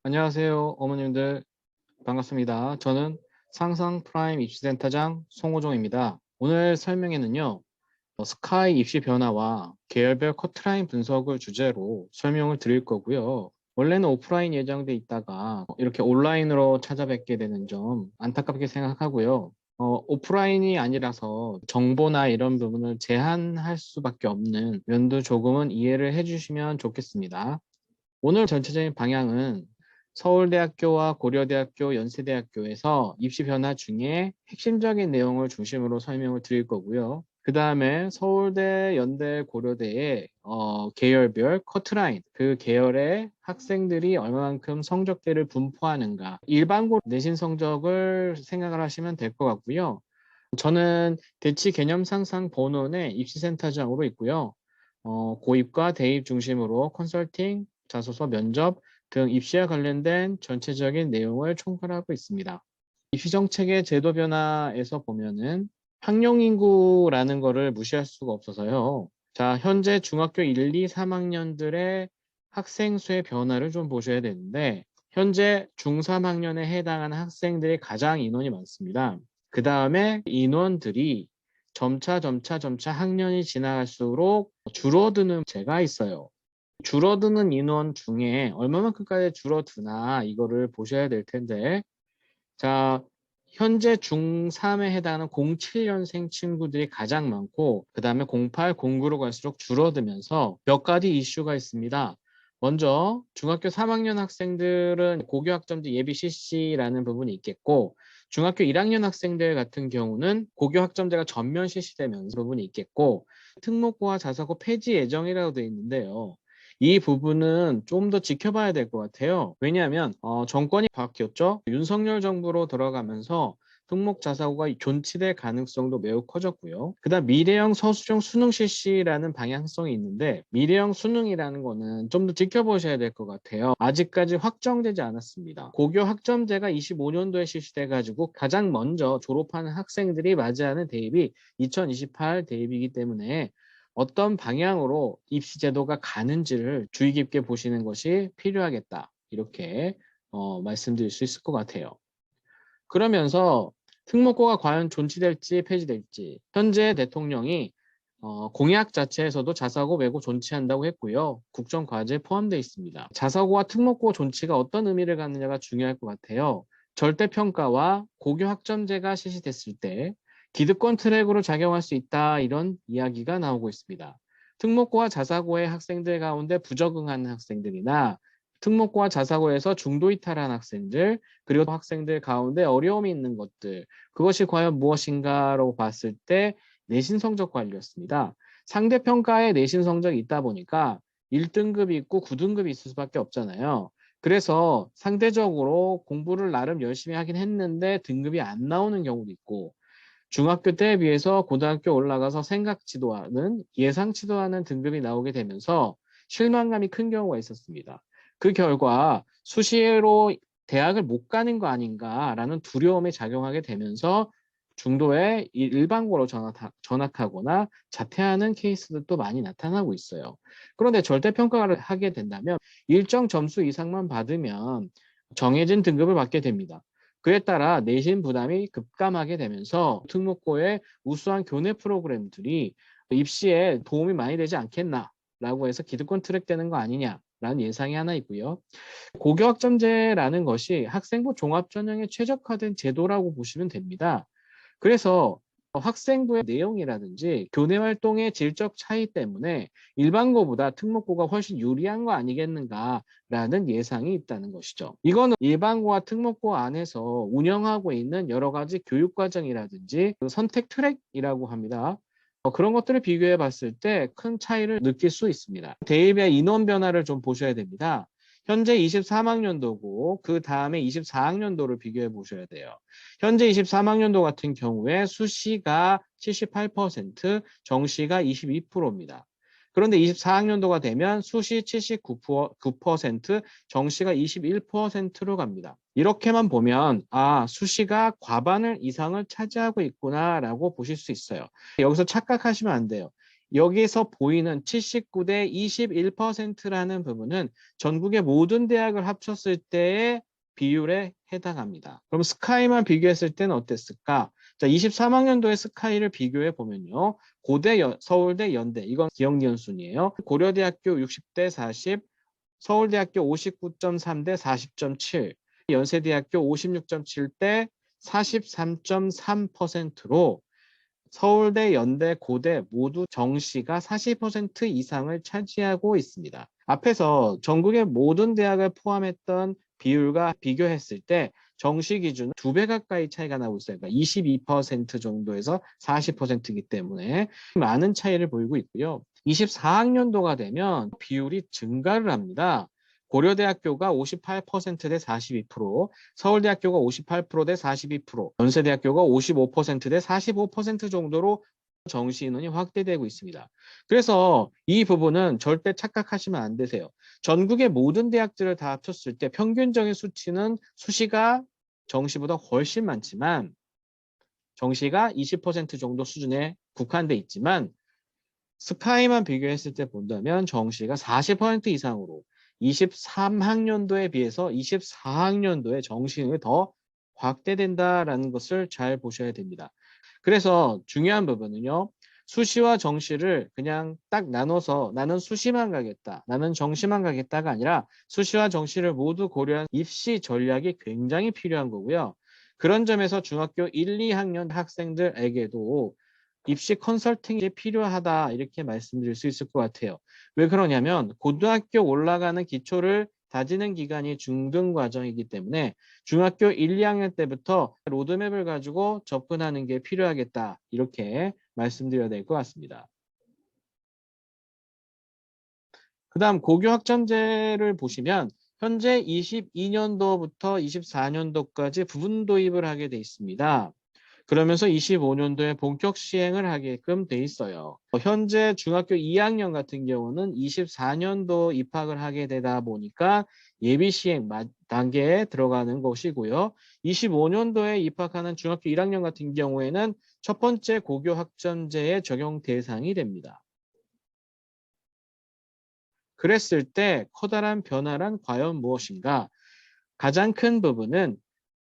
안녕하세요, 어머님들. 반갑습니다. 저는 상상 프라임 입시센터장 송호종입니다. 오늘 설명에는요, 스카이 입시 변화와 계열별 커트라인 분석을 주제로 설명을 드릴 거고요. 원래는 오프라인 예정돼 있다가 이렇게 온라인으로 찾아뵙게 되는 점 안타깝게 생각하고요. 오프라인이 아니라서 정보나 이런 부분을 제한할 수밖에 없는 면도 조금은 이해를 해주시면 좋겠습니다. 오늘 전체적인 방향은 서울대학교와 고려대학교, 연세대학교에서 입시 변화 중에 핵심적인 내용을 중심으로 설명을 드릴 거고요. 그 다음에 서울대, 연대, 고려대의 계열별 커트라인, 그 계열의 학생들이 얼마만큼 성적대를 분포하는가, 일반고 내신 성적을 생각을 하시면 될 것 같고요. 저는 대치 개념 상상 본원의 입시센터장으로 있고요. 고입과 대입 중심으로 컨설팅, 자소서, 면접 등 입시와 관련된 전체적인 내용을 총괄하고 있습니다. 입시 정책의 제도 변화에서 보면은 학령 인구라는 거를 무시할 수가 없어서요. 자, 현재 중학교 1, 2, 3학년들의 학생 수의 변화를 좀 보셔야 되는데 현재 중3학년에 해당하는 학생들이 가장 인원이 많습니다. 그 다음에 인원들이 점차 학년이 지나갈수록 줄어드는 제가 있어요. 줄어드는 인원 중에 얼마만큼까지 줄어드나 이거를 보셔야 될 텐데, 자, 현재 중3에 해당하는 07년생 친구들이 가장 많고, 그 다음에 08, 09로 갈수록 줄어들면서 몇 가지 이슈가 있습니다. 먼저 중학교 3학년 학생들은 고교학점제 예비 실시라는 부분이 있겠고, 중학교 1학년 학생들 같은 경우는 고교학점제가 전면 실시되면서 부분이 있겠고, 특목고와 자사고 폐지 예정이라고 되어 있는데요. 이 부분은 좀 더 지켜봐야 될 것 같아요. 왜냐하면 정권이 바뀌었죠. 윤석열 정부로 들어가면서 특목 자사고가 존치될 가능성도 매우 커졌고요. 그다음 미래형 서술형 수능 실시라는 방향성이 있는데 미래형 수능이라는 거는 좀 더 지켜보셔야 될 것 같아요. 아직까지 확정되지 않았습니다. 고교 학점제가 25년도에 실시돼 가지고 가장 먼저 졸업하는 학생들이 맞이하는 대입이 2028 대입이기 때문에 어떤 방향으로 입시 제도가 가는지를 주의 깊게 보시는 것이 필요하겠다. 이렇게 말씀드릴 수 있을 것 같아요. 그러면서 특목고가 과연 존치될지 폐지될지 현재 대통령이 공약 자체에서도 자사고 외고 존치한다고 했고요. 국정과제에 포함되어 있습니다. 자사고와 특목고 존치가 어떤 의미를 갖느냐가 중요할 것 같아요. 절대평가와 고교 학점제가 실시됐을 때 기득권 트랙으로 작용할 수 있다 이런 이야기가 나오고 있습니다. 특목고와 자사고의 학생들 가운데 부적응하는 학생들이나 특목고와 자사고에서 중도 이탈한 학생들 그리고 학생들 가운데 어려움이 있는 것들 그것이 과연 무엇인가로 봤을 때 내신 성적 관리였습니다. 상대평가에 내신 성적이 있다 보니까 1등급이 있고 9등급이 있을 수밖에 없잖아요. 그래서 상대적으로 공부를 나름 열심히 하긴 했는데 등급이 안 나오는 경우도 있고 중학교 때에 비해서 고등학교 올라가서 생각지도 않은 예상치도 않은 등급이 나오게 되면서 실망감이 큰 경우가 있었습니다. 그 결과 수시로 대학을 못 가는 거 아닌가라는 두려움이 작용하게 되면서 중도에 일반고로 전학하거나 자퇴하는 케이스들도 많이 나타나고 있어요. 그런데 절대평가를 하게 된다면 일정 점수 이상만 받으면 정해진 등급을 받게 됩니다. 그에 따라 내신 부담이 급감하게 되면서 특목고의 우수한 교내 프로그램들이 입시에 도움이 많이 되지 않겠나라고 해서 기득권 트랙되는 거 아니냐라는 예상이 하나 있고요. 고교학점제라는 것이 학생부 종합전형에 최적화된 제도라고 보시면 됩니다. 그래서 학생부의 내용이라든지 교내 활동의 질적 차이 때문에 일반고보다 특목고가 훨씬 유리한 거 아니겠는가라는 예상이 있다는 것이죠. 이거는 일반고와 특목고 안에서 운영하고 있는 여러 가지 교육과정이라든지 그 선택 트랙이라고 합니다. 그런 것들을 비교해 봤을 때 큰 차이를 느낄 수 있습니다. 대입의 인원 변화를 좀 보셔야 됩니다. 현재 23학년도고 그 다음에 24학년도를 비교해 보셔야 돼요. 현재 23학년도 같은 경우에 수시가 78%, 정시가 22%입니다. 그런데 24학년도가 되면 수시 79%, 정시가 21%로 갑니다. 이렇게만 보면 수시가 과반을 이상을 차지하고 있구나라고 보실 수 있어요. 여기서 착각하시면 안 돼요. 여기서 보이는 79대 21%라는 부분은 전국의 모든 대학을 합쳤을 때의 비율에 해당합니다. 그럼 스카이만 비교했을 때는 어땠을까? 자, 23학년도에 스카이를 비교해 보면요. 서울대, 연대, 이건 기억니은 순이에요. 고려대학교 60대 40, 서울대학교 59.3대 40.7, 연세대학교 56.7대 43.3%로 서울대, 연대, 고대 모두 정시가 40% 이상을 차지하고 있습니다. 앞에서 전국의 모든 대학을 포함했던 비율과 비교했을 때 정시 기준 2배 가까이 차이가 나고 있어요. 그러니까 22% 정도에서 40%이기 때문에 많은 차이를 보이고 있고요. 24학년도가 되면 비율이 증가를 합니다. 고려대학교가 58%대 42%, 서울대학교가 58%대 42%, 연세대학교가 55%대 45% 정도로 정시 인원이 확대되고 있습니다. 그래서 이 부분은 절대 착각하시면 안 되세요. 전국의 모든 대학들을 다 합쳤을 때 평균적인 수치는 수시가 정시보다 훨씬 많지만 정시가 20% 정도 수준에 국한돼 있지만 스카이만 비교했을 때 본다면 정시가 40% 이상으로 23학년도에 비해서 24학년도에 정시능이 더 확대된다라는 것을 잘 보셔야 됩니다. 그래서 중요한 부분은요. 수시와 정시를 그냥 딱 나눠서 나는 수시만 가겠다, 나는 정시만 가겠다가 아니라 수시와 정시를 모두 고려한 입시 전략이 굉장히 필요한 거고요. 그런 점에서 중학교 1, 2학년 학생들에게도 입시 컨설팅이 필요하다 이렇게 말씀드릴 수 있을 것 같아요. 왜 그러냐면 고등학교 올라가는 기초를 다지는 기간이 중등 과정이기 때문에 중학교 1, 2학년 때부터 로드맵을 가지고 접근하는 게 필요하겠다 이렇게 말씀드려야 될 것 같습니다. 그 다음 고교 학점제를 보시면 현재 22년도부터 24년도까지 부분 도입을 하게 돼 있습니다. 그러면서 25년도에 본격 시행을 하게끔 돼 있어요. 현재 중학교 2학년 같은 경우는 24년도 입학을 하게 되다 보니까 예비 시행 단계에 들어가는 것이고요. 25년도에 입학하는 중학교 1학년 같은 경우에는 첫 번째 고교 학점제의 적용 대상이 됩니다. 그랬을 때 커다란 변화란 과연 무엇인가? 가장 큰 부분은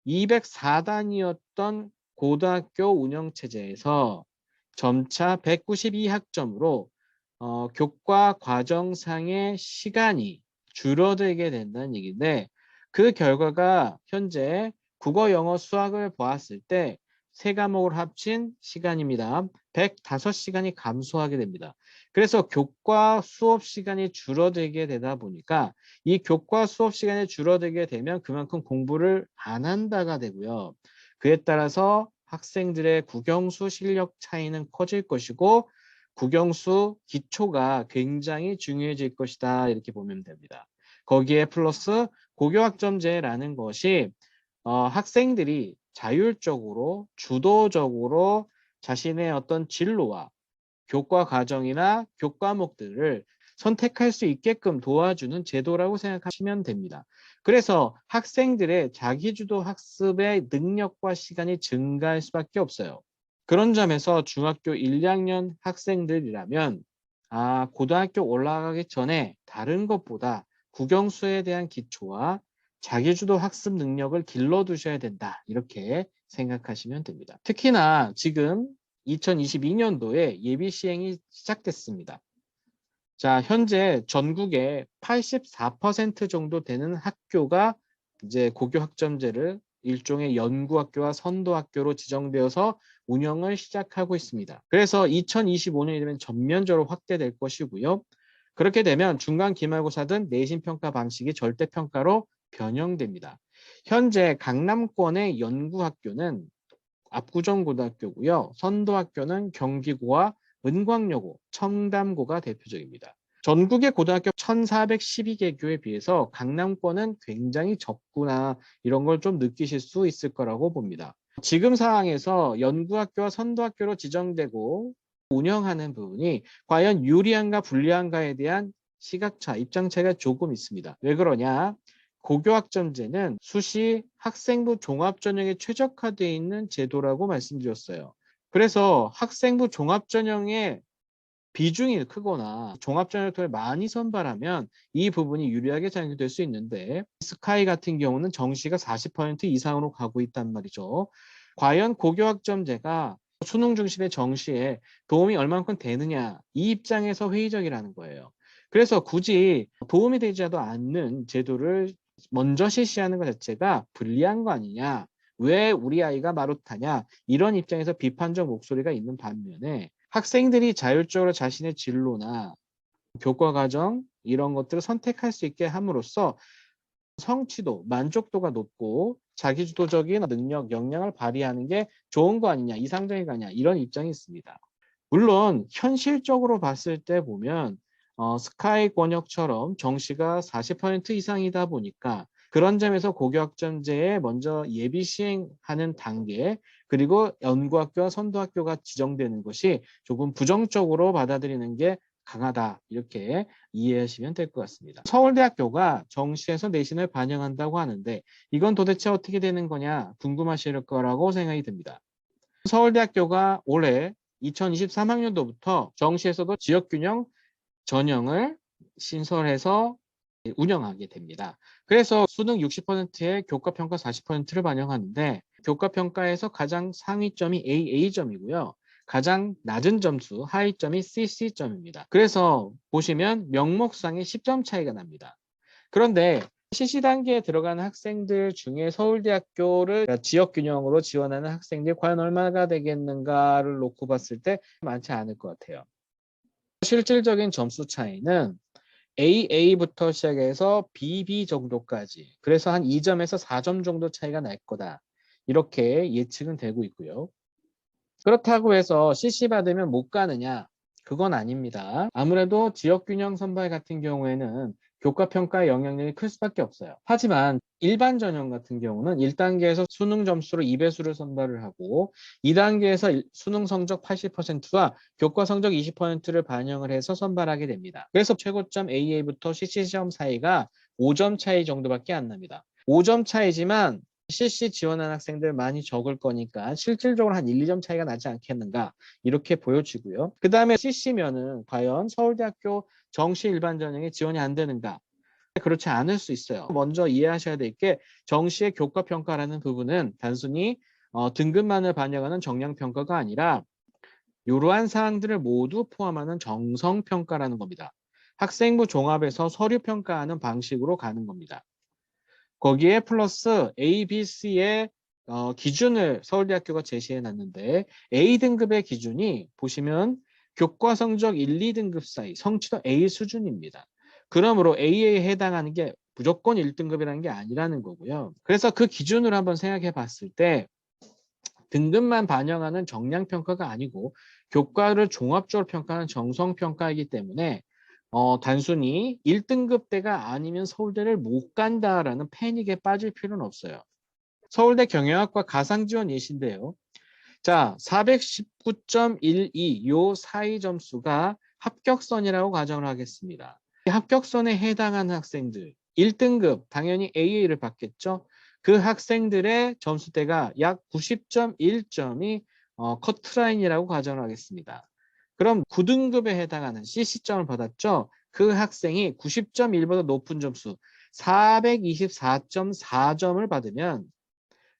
204단이었던 고등학교 운영체제에서 점차 192학점으로 교과 과정상의 시간이 줄어들게 된다는 얘기인데 그 결과가 현재 국어, 영어, 수학을 보았을 때 세 과목을 합친 시간입니다. 105시간이 감소하게 됩니다. 그래서 교과 수업 시간이 줄어들게 되다 보니까 이 교과 수업 시간이 줄어들게 되면 그만큼 공부를 안 한다가 되고요. 그에 따라서 학생들의 국영수 실력 차이는 커질 것이고 국영수 기초가 굉장히 중요해질 것이다 이렇게 보면 됩니다. 거기에 플러스 고교학점제라는 것이 학생들이 자율적으로 주도적으로 자신의 어떤 진로와 교과 과정이나 교과목들을 선택할 수 있게끔 도와주는 제도라고 생각하시면 됩니다. 그래서 학생들의 자기주도 학습의 능력과 시간이 증가할 수밖에 없어요. 그런 점에서 중학교 1, 2학년 학생들이라면 고등학교 올라가기 전에 다른 것보다 국영수에 대한 기초와 자기주도 학습 능력을 길러두셔야 된다. 이렇게 생각하시면 됩니다. 특히나 지금 2022년도에 예비 시행이 시작됐습니다. 자, 현재 전국에 84% 정도 되는 학교가 이제 고교 학점제를 일종의 연구학교와 선도학교로 지정되어서 운영을 시작하고 있습니다. 그래서 2025년이 되면 전면적으로 확대될 것이고요. 그렇게 되면 중간 기말고사 등 내신 평가 방식이 절대 평가로 변형됩니다. 현재 강남권의 연구학교는 압구정고등학교고요. 선도학교는 경기고와 은광여고, 청담고가 대표적입니다. 전국의 고등학교 1412개교에 비해서 강남권은 굉장히 적구나 이런 걸 좀 느끼실 수 있을 거라고 봅니다. 지금 상황에서 연구학교와 선도학교로 지정되고 운영하는 부분이 과연 유리한가 불리한가에 대한 시각차, 입장차가 조금 있습니다. 왜 그러냐? 고교학점제는 수시 학생부 종합전형에 최적화되어 있는 제도라고 말씀드렸어요. 그래서 학생부 종합전형에 비중이 크거나 종합전력토를 많이 선발하면 이 부분이 유리하게 작용될 수 있는데 스카이 같은 경우는 정시가 40% 이상으로 가고 있단 말이죠. 과연 고교학점제가 수능 중심의 정시에 도움이 얼만큼 되느냐 이 입장에서 회의적이라는 거예요. 그래서 굳이 도움이 되지도 않는 제도를 먼저 실시하는 것 자체가 불리한 거 아니냐, 왜 우리 아이가 마루타냐 이런 입장에서 비판적 목소리가 있는 반면에 학생들이 자율적으로 자신의 진로나 교과 과정 이런 것들을 선택할 수 있게 함으로써 성취도, 만족도가 높고 자기주도적인 능력, 역량을 발휘하는 게 좋은 거 아니냐, 이상적인 거 아니냐 이런 입장이 있습니다. 물론 현실적으로 봤을 때 보면 스카이 권역처럼 정시가 40% 이상이다 보니까 그런 점에서 고교학점제에 먼저 예비 시행하는 단계 그리고 연구학교와 선도학교가 지정되는 것이 조금 부정적으로 받아들이는 게 강하다 이렇게 이해하시면 될 것 같습니다. 서울대학교가 정시에서 내신을 반영한다고 하는데 이건 도대체 어떻게 되는 거냐 궁금하실 거라고 생각이 듭니다. 서울대학교가 올해 2023학년도부터 정시에서도 지역균형 전형을 신설해서 운영하게 됩니다. 그래서 수능 60%에 교과평가 40%를 반영하는데 교과평가에서 가장 상위점이 AA점이고요. 가장 낮은 점수, 하위점이 CC점입니다. 그래서 보시면 명목상의 10점 차이가 납니다. 그런데 실시 단계에 들어가는 학생들 중에 서울대학교를 지역균형으로 지원하는 학생들이 과연 얼마나 되겠는가를 놓고 봤을 때 많지 않을 것 같아요. 실질적인 점수 차이는 AA부터 시작해서 BB 정도까지, 그래서 한 2점에서 4점 정도 차이가 날 거다. 이렇게 예측은 되고 있고요. 그렇다고 해서 CC 받으면 못 가느냐? 그건 아닙니다. 아무래도 지역균형 선발 같은 경우에는 교과평가의 영향력이 클 수밖에 없어요. 하지만 일반 전형 같은 경우는 1단계에서 수능 점수로 2배수를 선발을 하고 2단계에서 수능 성적 80%와 교과 성적 20%를 반영을 해서 선발하게 됩니다. 그래서 최고점 AA부터 CC점 사이가 5점 차이 정도밖에 안 납니다. 5점 차이지만 CC 지원한 학생들 많이 적을 거니까 실질적으로 한 1, 2점 차이가 나지 않겠는가 이렇게 보여지고요. 그 다음에 CC면은 과연 서울대학교 정시 일반 전형에 지원이 안 되는가? 그렇지 않을 수 있어요. 먼저 이해하셔야 될 게 정시의 교과평가라는 부분은 단순히 등급만을 반영하는 정량평가가 아니라 이러한 사항들을 모두 포함하는 정성평가라는 겁니다. 학생부 종합에서 서류평가하는 방식으로 가는 겁니다. 거기에 플러스 A, B, C의 기준을 서울대학교가 제시해 놨는데 A등급의 기준이 보시면 교과 성적 1, 2등급 사이 성취도 A 수준입니다. 그러므로 A에 해당하는 게 무조건 1등급이라는 게 아니라는 거고요. 그래서 그 기준으로 한번 생각해 봤을 때 등급만 반영하는 정량평가가 아니고 교과를 종합적으로 평가하는 정성평가이기 때문에 단순히 1등급대가 아니면 서울대를 못 간다라는 패닉에 빠질 필요는 없어요. 서울대 경영학과 가상지원 예시인데요. 자, 419.12 요 사이 점수가 합격선이라고 가정을 하겠습니다. 합격선에 해당하는 학생들 1등급 당연히 AA를 받겠죠. 그 학생들의 점수대가 약 90.1점이 커트라인이라고 가정을 하겠습니다. 그럼 9등급에 해당하는 CC점을 받았죠. 그 학생이 90.1보다 높은 점수 424.4점을 받으면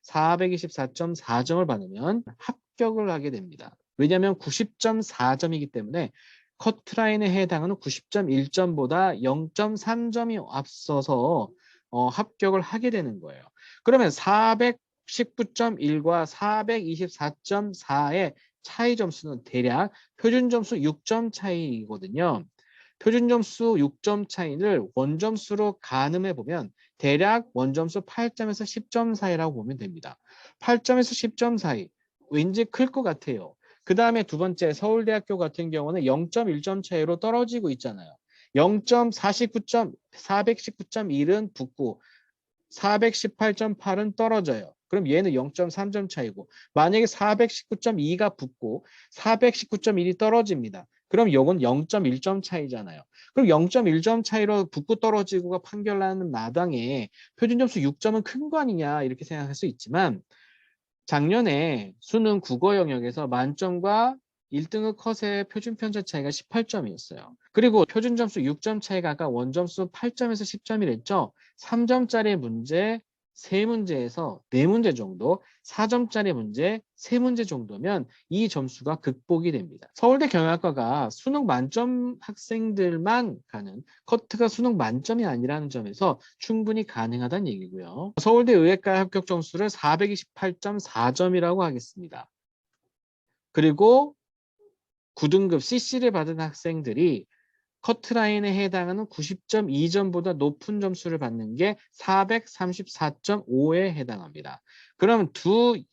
424.4점을 받으면 합격을 하게 됩니다. 왜냐하면 90.4점이기 때문에 커트라인에 해당하는 90.1점보다 0.3점이 앞서서 합격을 하게 되는 거예요. 그러면 419.1과 424.4의 차이 점수는 대략 표준 점수 6점 차이거든요. 표준 점수 6점 차이를 원점수로 가늠해 보면 대략 원점수 8점에서 10점 사이라고 보면 됩니다. 8점에서 10점 사이 왠지 클 것 같아요. 그 다음에 두 번째 서울대학교 같은 경우는 0.1점 차이로 떨어지고 있잖아요. 419.1은 붙고 418.8은 떨어져요. 그럼 얘는 0.3점 차이고 만약에 419.2가 붙고 419.1이 떨어집니다. 그럼 이건 0.1점 차이잖아요. 그럼 0.1점 차이로 붙고 떨어지고가 판결나는 마당에 표준점수 6점은 큰 거 아니냐 이렇게 생각할 수 있지만 작년에 수능 국어 영역에서 만점과 1등급 컷의 표준 편차 차이가 18점이었어요. 그리고 표준 점수 6점 차이가 아까 원점수 8점에서 10점이랬죠. 3점짜리 문제 3문제에서 4문제 정도, 4점짜리 문제 3문제 정도면 이 점수가 극복이 됩니다. 서울대 경영학과가 수능 만점 학생들만 가는, 커트가 수능 만점이 아니라는 점에서 충분히 가능하다는 얘기고요. 서울대 의예과 합격 점수를 428.4점이라고 하겠습니다. 그리고 9등급 CC를 받은 학생들이 커트라인에 해당하는 90.2점보다 높은 점수를 받는 게 434.5에 해당합니다. 그러면 두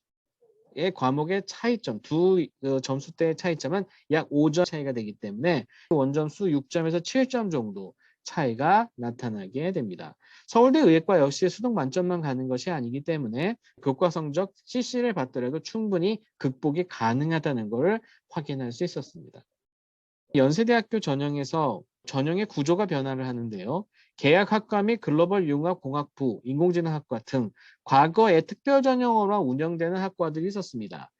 과목의 차이점, 두 점수대의 차이점은 약 5점 차이가 되기 때문에 원점수 6점에서 7점 정도 차이가 나타나게 됩니다. 서울대 의예과 역시 수능 만점만 가는 것이 아니기 때문에 교과 성적 CC를 받더라도 충분히 극복이 가능하다는 것을 확인할 수 있었습니다. 연세대학교 전형에서 전형의 구조가 변화를 하는데요. 계약학과 및 글로벌 융합공학부, 인공지능학과 등 과거에 특별전형으로 운영되는 학과들이 있었습니다.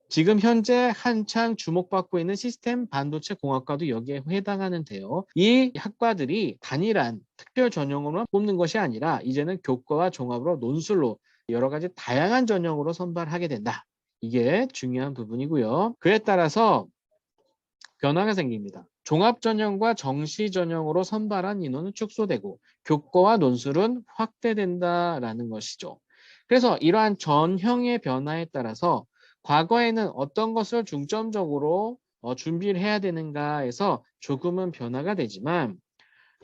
지금 현재 한창 주목받고 있는 시스템 반도체 공학과도 여기에 해당하는데요. 이 학과들이 단일한 특별 전형으로 뽑는 것이 아니라 이제는 교과와 종합으로 논술로 여러 가지 다양한 전형으로 선발하게 된다. 이게 중요한 부분이고요. 그에 따라서 변화가 생깁니다. 종합전형과 정시전형으로 선발한 인원은 축소되고 교과와 논술은 확대된다라는 것이죠. 그래서 이러한 전형의 변화에 따라서 과거에는 어떤 것을 중점적으로 준비를 해야 되는가에서 조금은 변화가 되지만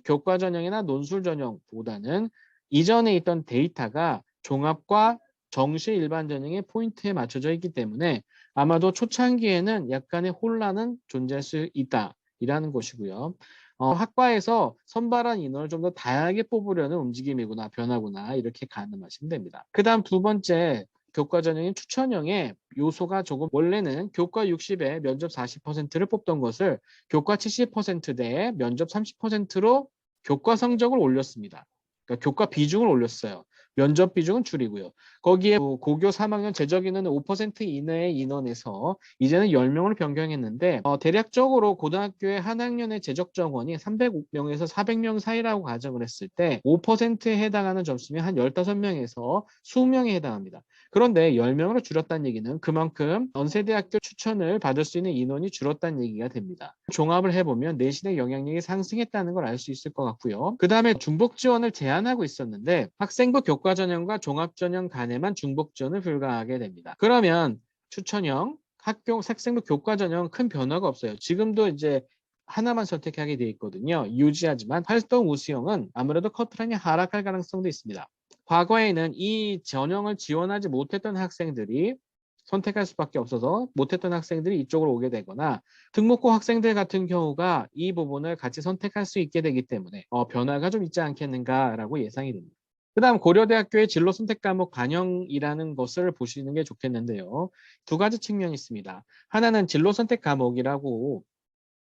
교과 전형이나 논술 전형보다는 이전에 있던 데이터가 종합과 정시 일반 전형의 포인트에 맞춰져 있기 때문에 아마도 초창기에는 약간의 혼란은 존재할 수 있다. 이라는 것이고요. 학과에서 선발한 인원을 좀 더 다양하게 뽑으려는 움직임이구나, 변화구나 이렇게 가늠하시면 됩니다. 그 다음 두 번째 교과 전형인 추천형의 요소가 조금 원래는 교과 60에 면접 40%를 뽑던 것을 교과 70%대에 면접 30%로 교과 성적을 올렸습니다. 그러니까 교과 비중을 올렸어요. 면접 비중은 줄이고요. 거기에 고교 3학년 재적 인원은 5% 이내의 인원에서 이제는 10명을 변경했는데 대략적으로 고등학교의 한 학년의 재적 정원이 300명에서 400명 사이라고 가정을 했을 때 5%에 해당하는 점수면 한 15명에서 20명에 해당합니다. 그런데 10명으로 줄였다는 얘기는 그만큼 연세대학교 추천을 받을 수 있는 인원이 줄었다는 얘기가 됩니다. 종합을 해보면 내신의 영향력이 상승했다는 걸 알 수 있을 것 같고요. 그 다음에 중복 지원을 제한하고 있었는데 학생부 교과 전형과 종합 전형 간에만 중복 지원을 불가하게 됩니다. 그러면 추천형, 학생부 교과 전형 큰 변화가 없어요. 지금도 이제 하나만 선택하게 되어 있거든요. 유지하지만 활동 우수형은 아무래도 커트라인이 하락할 가능성도 있습니다. 과거에는 이 전형을 지원하지 못했던 학생들이 선택할 수밖에 없어서 못했던 학생들이 이쪽으로 오게 되거나 특목고 학생들 같은 경우가 이 부분을 같이 선택할 수 있게 되기 때문에 변화가 좀 있지 않겠는가라고 예상이 됩니다. 그 다음 고려대학교의 진로 선택 과목 반영이라는 것을 보시는 게 좋겠는데요. 두 가지 측면이 있습니다. 하나는 진로 선택 과목이라고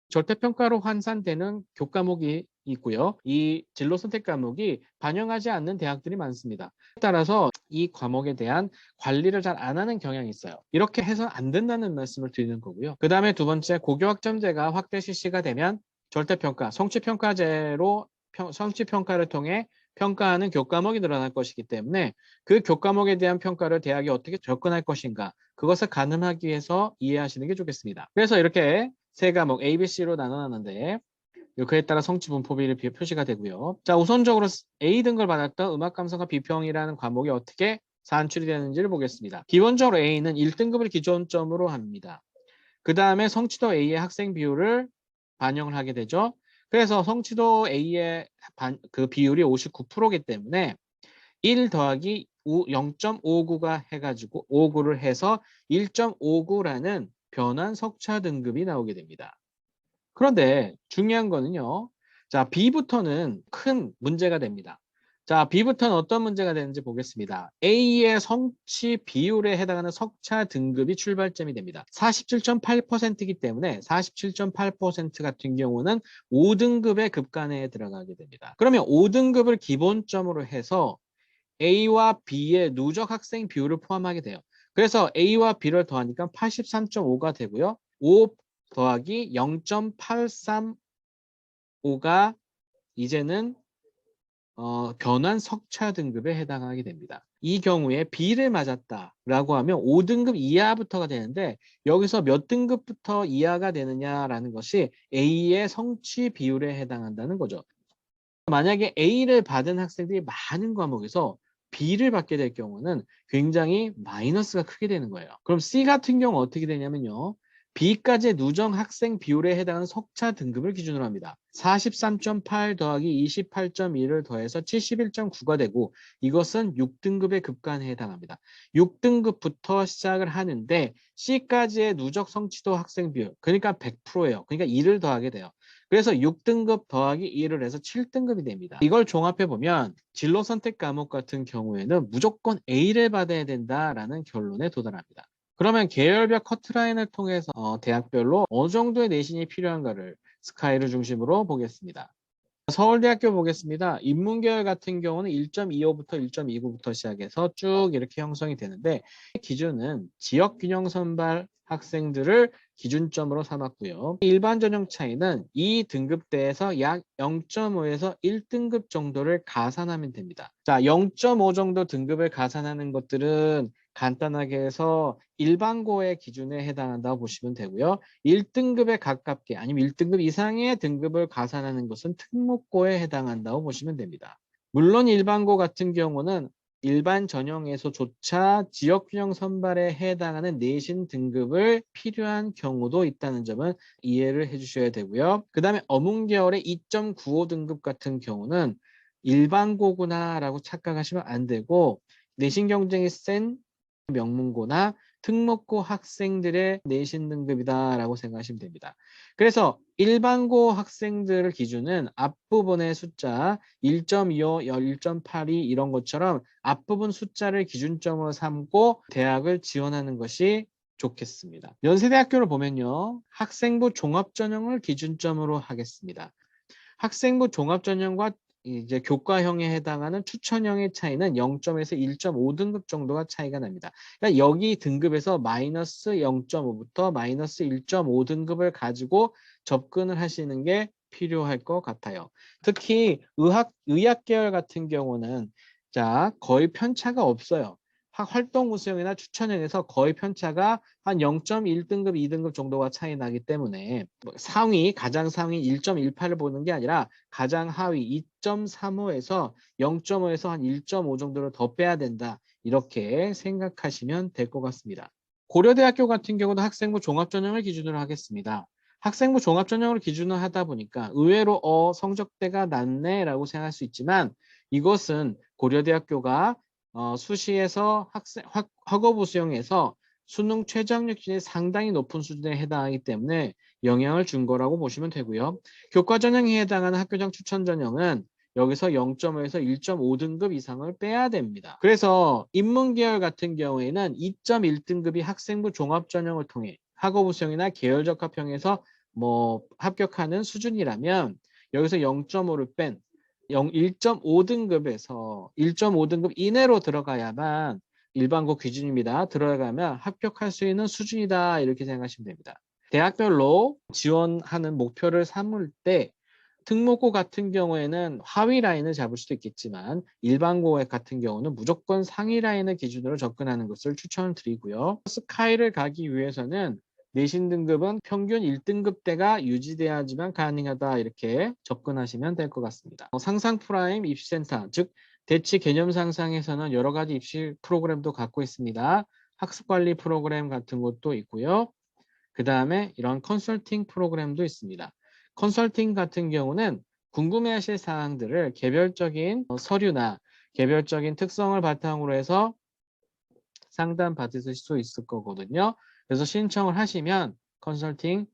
절대평가로 환산되는 교과목이 있고요. 이 진로 선택 과목이 반영하지 않는 대학들이 많습니다. 따라서 이 과목에 대한 관리를 잘 안 하는 경향이 있어요. 이렇게 해서는 안 된다는 말씀을 드리는 거고요. 그 다음에 두 번째, 고교학점제가 확대 실시가 되면 절대평가, 성취평가제로 성취평가를 통해 평가하는 교과목이 늘어날 것이기 때문에 그 교과목에 대한 평가를 대학이 어떻게 접근할 것인가, 그것을 가늠하기 위해서 이해하시는 게 좋겠습니다. 그래서 이렇게 세 과목 A, B, C로 나눠놨는데 그에 따라 성취 분포비를 표시가 되고요. 자, 우선적으로 A등급을 받았던 음악감상과 비평이라는 과목이 어떻게 산출이 되는지를 보겠습니다. 기본적으로 A는 1등급을 기준점으로 합니다. 그 다음에 성취도 A의 학생 비율을 반영을 하게 되죠. 그래서 성취도 A의 그 비율이 59%이기 때문에 1 더하기 0.59가 해가지고 59를 해서 1.59라는 변환 석차 등급이 나오게 됩니다. 그런데 중요한 거는요. 자, B부터는 큰 문제가 됩니다. 자, B부터는 어떤 문제가 되는지 보겠습니다. A의 성취 비율에 해당하는 석차 등급이 출발점이 됩니다. 47.8%이기 때문에 47.8% 같은 경우는 5등급의 급간에 들어가게 됩니다. 그러면 5등급을 기본점으로 해서 A와 B의 누적 학생 비율을 포함하게 돼요. 그래서 A와 B를 더하니까 83.5가 되고요. 5 더하기 0.835가 이제는 변환 석차 등급에 해당하게 됩니다. 이 경우에 B를 맞았다라고 하면 5등급 이하부터가 되는데 여기서 몇 등급부터 이하가 되느냐라는 것이 A의 성취 비율에 해당한다는 거죠. 만약에 A를 받은 학생들이 많은 과목에서 B를 받게 될 경우는 굉장히 마이너스가 크게 되는 거예요. 그럼 C 같은 경우 어떻게 되냐면요. B까지의 누정 학생 비율에 해당하는 석차 등급을 기준으로 합니다. 43.8 더하기 28.1을 더해서 71.9가 되고 이것은 6등급의 급간에 해당합니다. 6등급부터 시작을 하는데 C까지의 누적 성취도 학생 비율 그러니까 100%예요. 그러니까 2를 더하게 돼요. 그래서 6등급 더하기 2를 해서 7등급이 됩니다. 이걸 종합해 보면 진로 선택 과목 같은 경우에는 무조건 A를 받아야 된다라는 결론에 도달합니다. 그러면 계열별 커트라인을 통해서 대학별로 어느 정도의 내신이 필요한가를 스카이를 중심으로 보겠습니다. 서울대학교 보겠습니다. 인문계열 같은 경우는 1.25부터 1.29부터 시작해서 쭉 이렇게 형성이 되는데 기준은 지역균형 선발 학생들을 기준점으로 삼았고요. 일반 전형 차이는 이 등급대에서 약 0.5에서 1등급 정도를 가산하면 됩니다. 자, 0.5 정도 등급을 가산하는 것들은 간단하게 해서 일반고의 기준에 해당한다고 보시면 되고요. 1등급에 가깝게 아니면 1등급 이상의 등급을 가산하는 것은 특목고에 해당한다고 보시면 됩니다. 물론 일반고 같은 경우는 일반 전형에서조차 지역균형 선발에 해당하는 내신 등급을 필요한 경우도 있다는 점은 이해를 해주셔야 되고요. 그 다음에 어문계열의 2.95 등급 같은 경우는 일반고구나라고 착각하시면 안 되고 내신 경쟁이 센 명문고나 특목고 학생들의 내신 등급이다라고 생각하시면 됩니다. 그래서 일반고 학생들을 기준은 앞부분의 숫자 1.25, 1.82 이런 것처럼 앞부분 숫자를 기준점으로 삼고 대학을 지원하는 것이 좋겠습니다. 연세대학교를 보면요. 학생부 종합전형을 기준점으로 하겠습니다. 학생부 종합전형과 이제 교과형에 해당하는 추천형의 차이는 0점에서 1.5등급 정도가 차이가 납니다. 그러니까 여기 등급에서 마이너스 0.5부터 마이너스 1.5등급을 가지고 접근을 하시는 게 필요할 것 같아요. 특히 의학 계열 같은 경우는 자 거의 편차가 없어요. 활동 우수형이나 추천형에서 거의 편차가 한 0.1등급, 2등급 정도가 차이 나기 때문에 가장 상위 1.18을 보는 게 아니라 가장 하위 2.35에서 0.5에서 한 1.5 정도를 더 빼야 된다. 이렇게 생각하시면 될 것 같습니다. 고려대학교 같은 경우도 학생부 종합전형을 기준으로 하겠습니다. 학생부 종합전형을 기준으로 하다 보니까 의외로 성적대가 낮네라고 생각할 수 있지만 이것은 고려대학교가 수시에서 학업우 수형에서 수능 최저학력 기준이 상당히 높은 수준에 해당하기 때문에 영향을 준 거라고 보시면 되고요. 교과전형에 해당하는 학교장 추천전형은 여기서 0.5에서 1.5등급 이상을 빼야 됩니다. 그래서 인문계열 같은 경우에는 2.1등급이 학생부 종합전형을 통해 학업우 수형이나 계열적합형에서 합격하는 수준이라면 여기서 0.5를 뺀 1.5등급에서 1.5등급 이내로 들어가야만 일반고 기준입니다. 들어가면 합격할 수 있는 수준이다 이렇게 생각하시면 됩니다. 대학별로 지원하는 목표를 삼을 때 특목고 같은 경우에는 하위 라인을 잡을 수도 있겠지만 일반고 같은 경우는 무조건 상위 라인을 기준으로 접근하는 것을 추천을 드리고요. 스카이를 가기 위해서는 내신 등급은 평균 1등급대가 유지돼야지만 가능하다 이렇게 접근하시면 될 것 같습니다. 상상 프라임 입시센터 즉 대치 개념 상상에서는 여러 가지 입시 프로그램도 갖고 있습니다. 학습관리 프로그램 같은 것도 있고요. 그 다음에 이런 컨설팅 프로그램도 있습니다. 컨설팅 같은 경우는 궁금해하실 사항들을 개별적인 서류나 개별적인 특성을 바탕으로 해서 상담 받으실 수 있을 거거든요. 그래서 신청을 하시면 컨설팅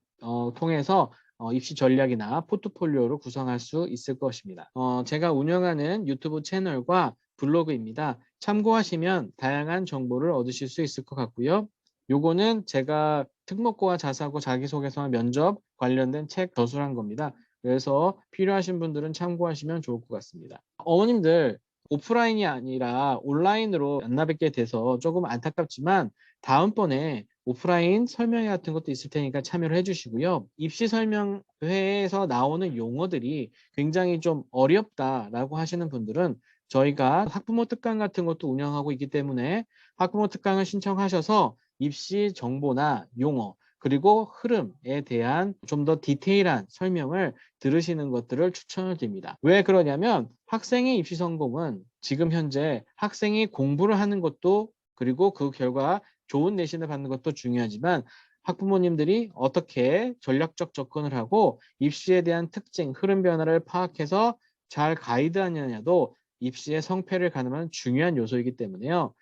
통해서 입시 전략이나 포트폴리오를 구성할 수 있을 것입니다. 제가 운영하는 유튜브 채널과 블로그입니다. 참고하시면 다양한 정보를 얻으실 수 있을 것 같고요. 요거는 제가 특목고와 자사고 자기소개서와 면접 관련된 책 저술한 겁니다. 그래서 필요하신 분들은 참고하시면 좋을 것 같습니다. 어머님들 오프라인이 아니라 온라인으로 만나 뵙게 돼서 조금 안타깝지만 다음번에 오프라인 설명회 같은 것도 있을 테니까 참여를 해주시고요. 입시 설명회에서 나오는 용어들이 굉장히 좀 어렵다라고 하시는 분들은 저희가 학부모 특강 같은 것도 운영하고 있기 때문에 학부모 특강을 신청하셔서 입시 정보나 용어 그리고 흐름에 대한 좀 더 디테일한 설명을 들으시는 것들을 추천을 드립니다. 왜 그러냐면 학생의 입시 성공은 지금 현재 학생이 공부를 하는 것도 그리고 그 결과 좋은 내신을 받는 것도 중요하지만 학부모님들이 어떻게 전략적 접근을 하고 입시에 대한 특징, 흐름 변화를 파악해서 잘 가이드하느냐도 입시의 성패를 가늠하는 중요한 요소이기 때문에요.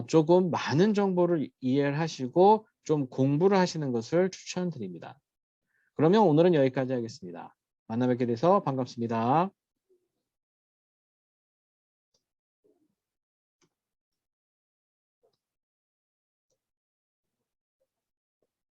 조금 많은 정보를 이해를 하시고 좀 공부를 하시는 것을 추천드립니다. 그러면 오늘은 여기까지 하겠습니다. 만나 뵙게 돼서 반갑습니다.